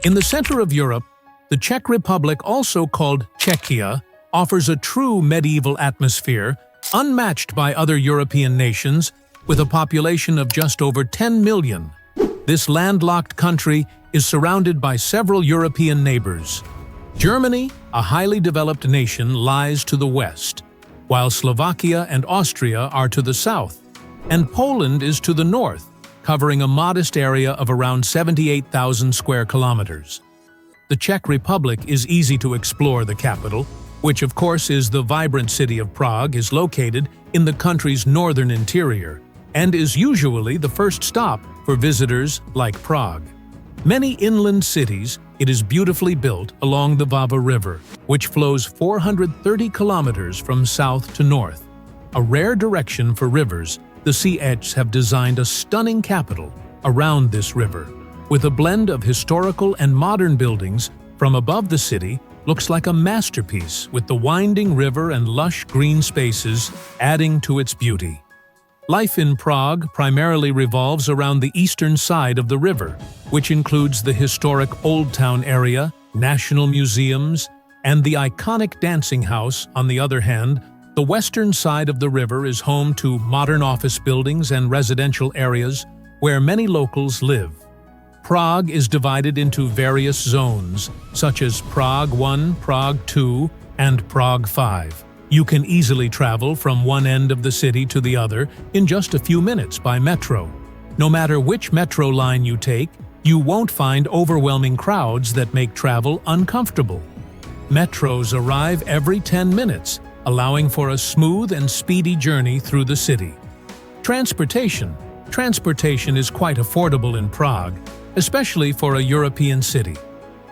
In the center of Europe, the Czech Republic, also called Czechia, offers a true medieval atmosphere unmatched by other European nations, with a population of just over 10 million. This landlocked country is surrounded by several European neighbors. Germany, a highly developed nation, lies to the west, while Slovakia and Austria are to the south, and Poland is to the north, covering a modest area of around 78,000 square kilometers. The Czech Republic is easy to explore. The capital, which of course is the vibrant city of Prague, is located in the country's northern interior and is usually the first stop for visitors like Prague. Many inland cities, it is beautifully built along the Vava River, which flows 430 kilometers from south to north. A rare direction for rivers, the Czechs have designed a stunning capital around this river, with a blend of historical and modern buildings. From above, the city looks like a masterpiece, with the winding river and lush green spaces adding to its beauty. Life in Prague primarily revolves around the eastern side of the river, which includes the historic Old Town area, national museums, and the iconic dancing house. On the other hand, the western side of the river is home to modern office buildings and residential areas where many locals live. Prague is divided into various zones, such as Prague 1, Prague 2, and Prague 5. You can easily travel from one end of the city to the other in just a few minutes by metro. No matter which metro line you take, you won't find overwhelming crowds that make travel uncomfortable. Metros arrive every 10 minutes, allowing for a smooth and speedy journey through the city. Transportation. Transportation is quite affordable in Prague, especially for a European city.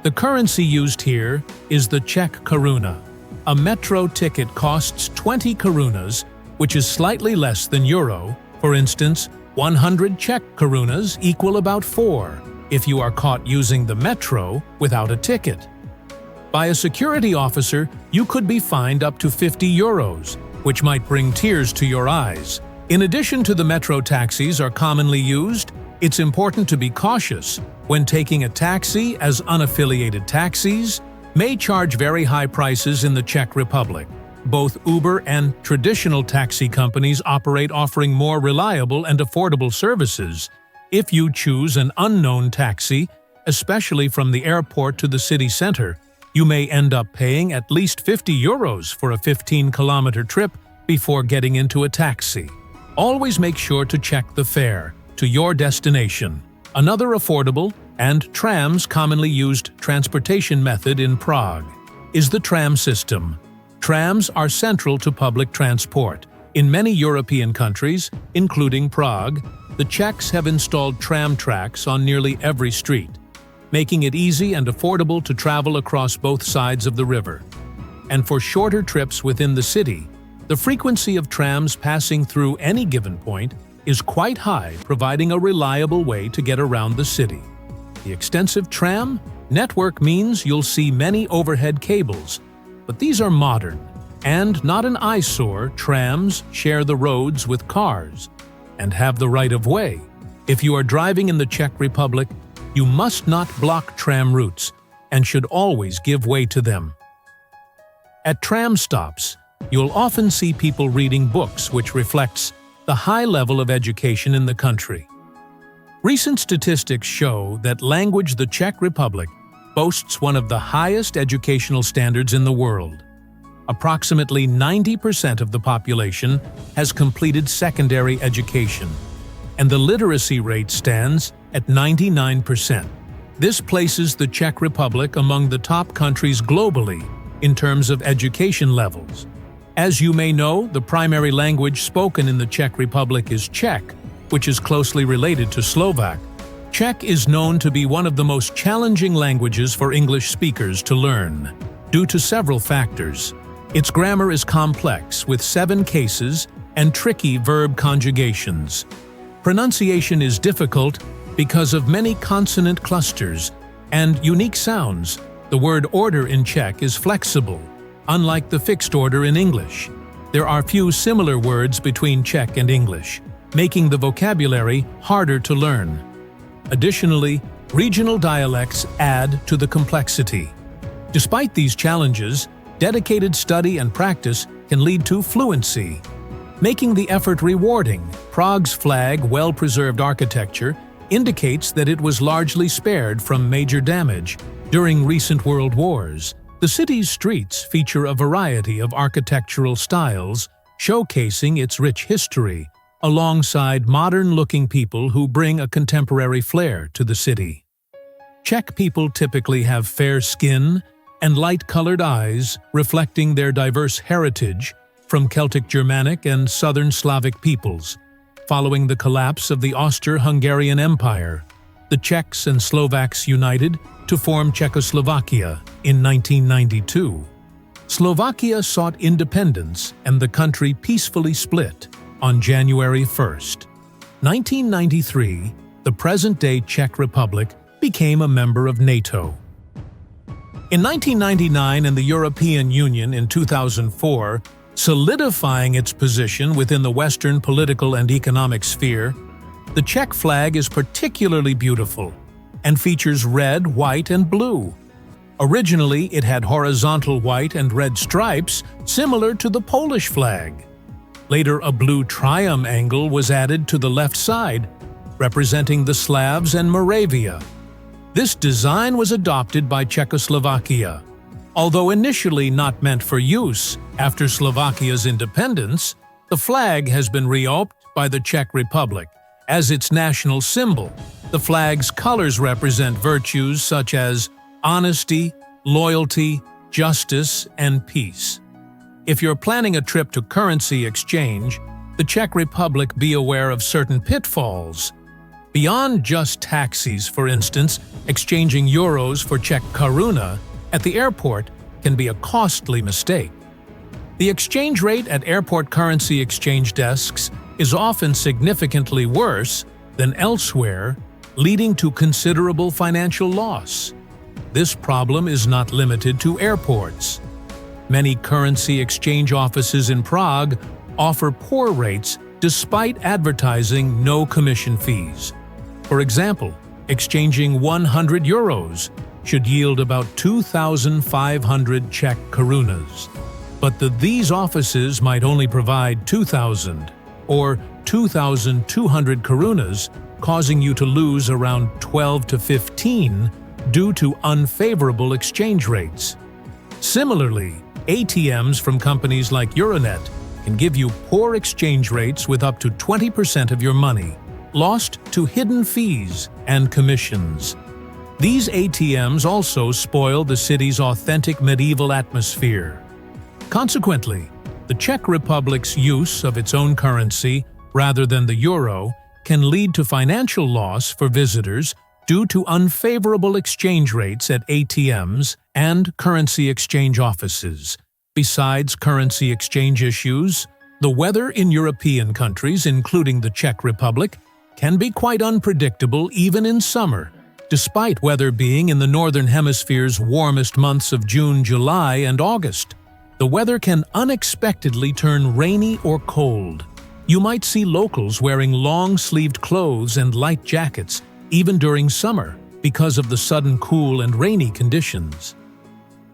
The currency used here is the Czech koruna. A metro ticket costs 20 korunas, which is slightly less than euro. For instance, 100 Czech korunas equal about 4 if you are caught using the metro without a ticket. By a security officer, you could be fined up to 50 euros, which might bring tears to your eyes. In addition to the metro, taxis are commonly used. It's important to be cautious when taking a taxi, as unaffiliated taxis may charge very high prices in the Czech Republic. Both Uber and traditional taxi companies operate, offering more reliable and affordable services. If you choose an unknown taxi, especially from the airport to the city center, you may end up paying at least 50 euros for a 15-kilometer trip before getting into a taxi. Always make sure to check the fare to your destination. Another affordable and trams commonly used transportation method in Prague is the tram system. Trams are central to public transport. In many European countries, including Prague, the Czechs have installed tram tracks on nearly every street, making it easy and affordable to travel across both sides of the river. And for shorter trips within the city, the frequency of trams passing through any given point is quite high, providing a reliable way to get around the city. The extensive tram network means you'll see many overhead cables, but these are modern and not an eyesore. Trams share the roads with cars and have the right of way. If you are driving in the Czech Republic, you must not block tram routes and should always give way to them. At tram stops, you'll often see people reading books, which reflects the high level of education in the country. Recent statistics show that the Czech Republic boasts one of the highest educational standards in the world. Approximately 90% of the population has completed secondary education, and the literacy rate stands at 99%. This places the Czech Republic among the top countries globally in terms of education levels. As you may know, the primary language spoken in the Czech Republic is Czech, which is closely related to Slovak. Czech is known to be one of the most challenging languages for English speakers to learn, due to several factors. Its grammar is complex, with 7 cases and tricky verb conjugations. Pronunciation is difficult because of many consonant clusters and unique sounds. The word order in Czech is flexible, unlike the fixed order in English. There are few similar words between Czech and English, making the vocabulary harder to learn. Additionally, Regional dialects add to the complexity. Despite these challenges, dedicated study and practice can lead to fluency, making the effort rewarding. Prague's flag, well-preserved architecture, indicates that it was largely spared from major damage during recent world wars. The city's streets feature a variety of architectural styles, showcasing its rich history, alongside modern-looking people who bring a contemporary flair to the city. Czech people typically have fair skin and light-colored eyes, reflecting their diverse heritage from Celtic Germanic and Southern Slavic peoples. Following the collapse of the Austro-Hungarian Empire, the Czechs and Slovaks united to form Czechoslovakia in 1992. Slovakia sought independence and the country peacefully split on January 1st. 1993, the present-day Czech Republic became a member of NATO. In 1999 and the European Union in 2004, solidifying its position within the Western political and economic sphere, the Czech flag is particularly beautiful and features red, white, and blue. Originally, it had horizontal white and red stripes similar to the Polish flag. Later, a blue triangle was added to the left side, representing the Slavs and Moravia. This design was adopted by Czechoslovakia. Although initially not meant for use after Slovakia's independence, the flag has been reopted by the Czech Republic as its national symbol. The flag's colors represent virtues such as honesty, loyalty, justice, and peace. If you're planning a trip to currency exchange, the Czech Republic, be aware of certain pitfalls. Beyond just taxis, for instance, exchanging euros for Czech koruna at the airport can be a costly mistake. The exchange rate at airport currency exchange desks is often significantly worse than elsewhere, leading to considerable financial loss. This problem is not limited to airports. Many currency exchange offices in Prague offer poor rates despite advertising no commission fees. For example, exchanging 100 euros should yield about 2,500 Czech korunas. But these offices might only provide 2,000 or 2,200 korunas, causing you to lose around 12 to 15 due to unfavorable exchange rates. Similarly, ATMs from companies like Euronet can give you poor exchange rates with up to 20% of your money lost to hidden fees and commissions. These ATMs also spoil the city's authentic medieval atmosphere. Consequently, the Czech Republic's use of its own currency rather than the euro can lead to financial loss for visitors due to unfavorable exchange rates at ATMs and currency exchange offices. Besides currency exchange issues, the weather in European countries, including the Czech Republic, can be quite unpredictable even in summer. Despite weather being in the Northern Hemisphere's warmest months of June, July, and August, the weather can unexpectedly turn rainy or cold. You might see locals wearing long-sleeved clothes and light jackets, even during summer, because of the sudden cool and rainy conditions.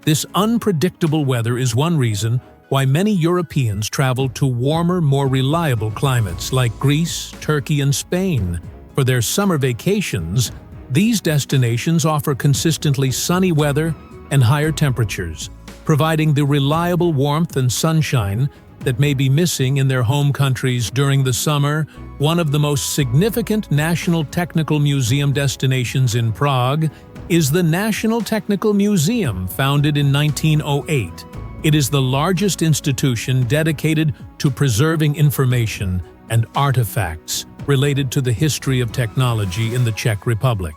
This unpredictable weather is one reason why many Europeans travel to warmer, more reliable climates like Greece, Turkey, and Spain. For their summer vacations, these destinations offer consistently sunny weather and higher temperatures, providing the reliable warmth and sunshine that may be missing in their home countries during the summer. One of the most significant National Technical Museum destinations in Prague is the National Technical Museum, founded in 1908. It is the largest institution dedicated to preserving information and artifacts related to the history of technology in the Czech Republic.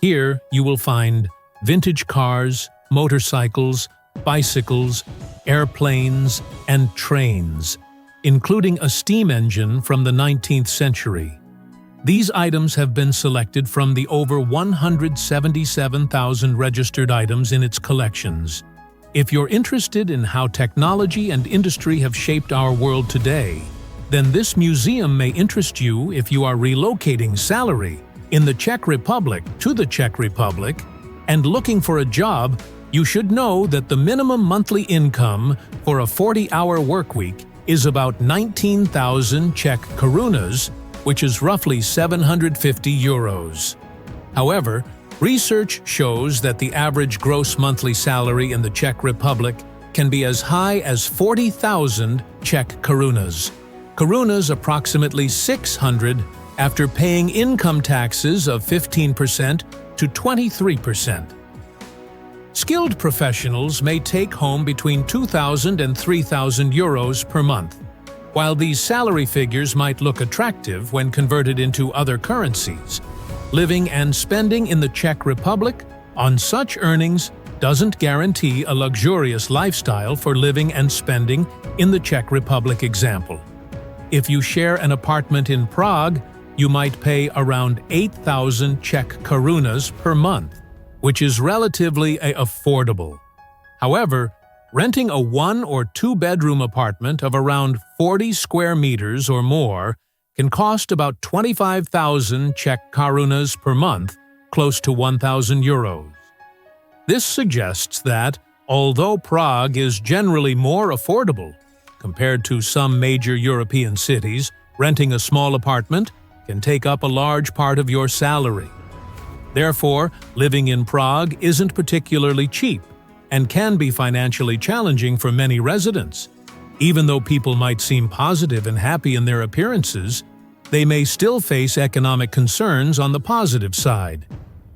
Here, you will find vintage cars, motorcycles, bicycles, airplanes, and trains, including a steam engine from the 19th century. These items have been selected from the over 177,000 registered items in its collections. If you're interested in how technology and industry have shaped our world today, then this museum may interest you if you are relocating salary in the Czech Republic to the Czech Republic and looking for a job, you should know that the minimum monthly income for a 40-hour workweek is about 19,000 Czech korunas, which is roughly 750 euros. However, research shows that the average gross monthly salary in the Czech Republic can be as high as 40,000 Czech korunas. Korunas approximately 600 after paying income taxes of 15% to 23%. Skilled professionals may take home between 2,000 and 3,000 euros per month. While these salary figures might look attractive when converted into other currencies, living and spending in the Czech Republic on such earnings doesn't guarantee a luxurious lifestyle for living and spending in the Czech Republic example. If you share an apartment in Prague, you might pay around 8,000 Czech korunas per month, which is relatively affordable. However, renting a 1- or 2-bedroom apartment of around 40 square meters or more can cost about 25,000 Czech korunas per month, close to 1,000 euros. This suggests that, although Prague is generally more affordable compared to some major European cities, renting a small apartment can take up a large part of your salary. Therefore, living in Prague isn't particularly cheap and can be financially challenging for many residents. Even though people might seem positive and happy in their appearances, they may still face economic concerns on the positive side.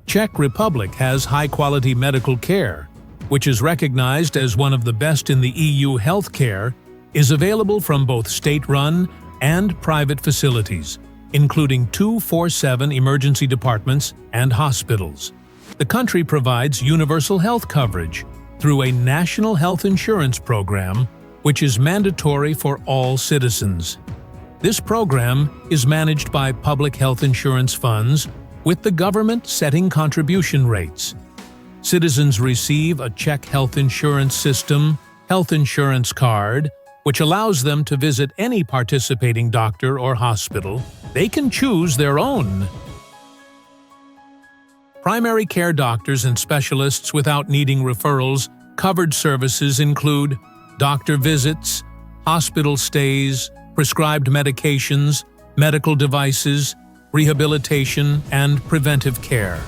Czech Republic has high-quality medical care, which is recognized as one of the best in the EU. Healthcare is available from both state-run and private facilities, including 24/7 emergency departments and hospitals. The country provides universal health coverage through a national health insurance program, which is mandatory for all citizens. This program is managed by public health insurance funds, with the government setting contribution rates. Citizens receive a Czech health insurance system, health insurance card, which allows them to visit any participating doctor or hospital. They can choose their own. Primary care doctors and specialists without needing referrals. Covered services include doctor visits, hospital stays, prescribed medications, medical devices, rehabilitation, and preventive care.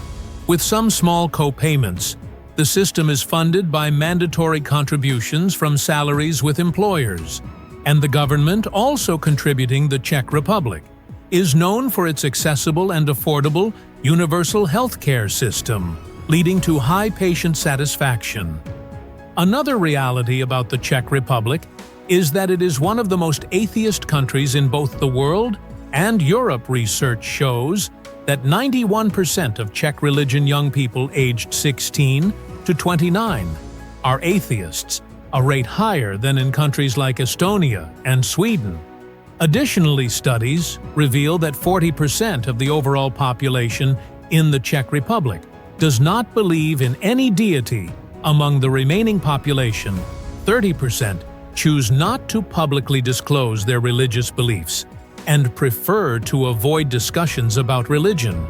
With some small co-payments, the system is funded by mandatory contributions from salaries with employers, and the government, also contributing the Czech Republic, is known for its accessible and affordable universal healthcare system, leading to high patient satisfaction. Another reality about the Czech Republic is that it is one of the most atheist countries in both the world and Europe. Research shows that 91% of Czech religion young people aged 16 to 29 are atheists, a rate higher than in countries like Estonia and Sweden. Additionally, studies reveal that 40% of the overall population in the Czech Republic does not believe in any deity. Among the remaining population, 30% choose not to publicly disclose their religious beliefs and prefer to avoid discussions about religion.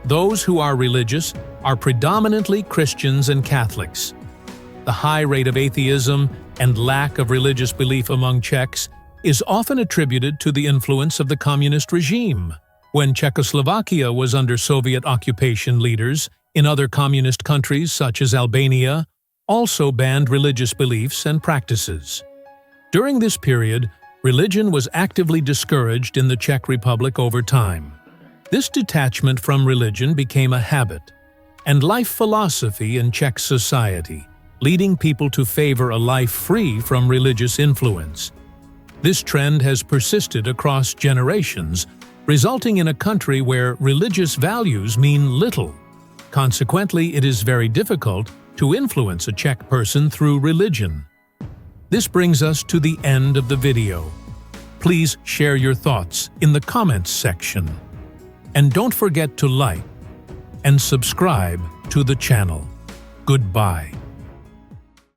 Those who are religious are predominantly Christians and Catholics. The high rate of atheism and lack of religious belief among Czechs is often attributed to the influence of the communist regime. When Czechoslovakia was under Soviet occupation, leaders in other communist countries such as Albania also banned religious beliefs and practices. During this period, religion was actively discouraged in the Czech Republic over time. This detachment from religion became a habit and life philosophy in Czech society, leading people to favor a life free from religious influence. This trend has persisted across generations, resulting in a country where religious values mean little. Consequently, it is very difficult to influence a Czech person through religion. This brings us to the end of the video. Please share your thoughts in the comments section. And don't forget to like and subscribe to the channel. Goodbye.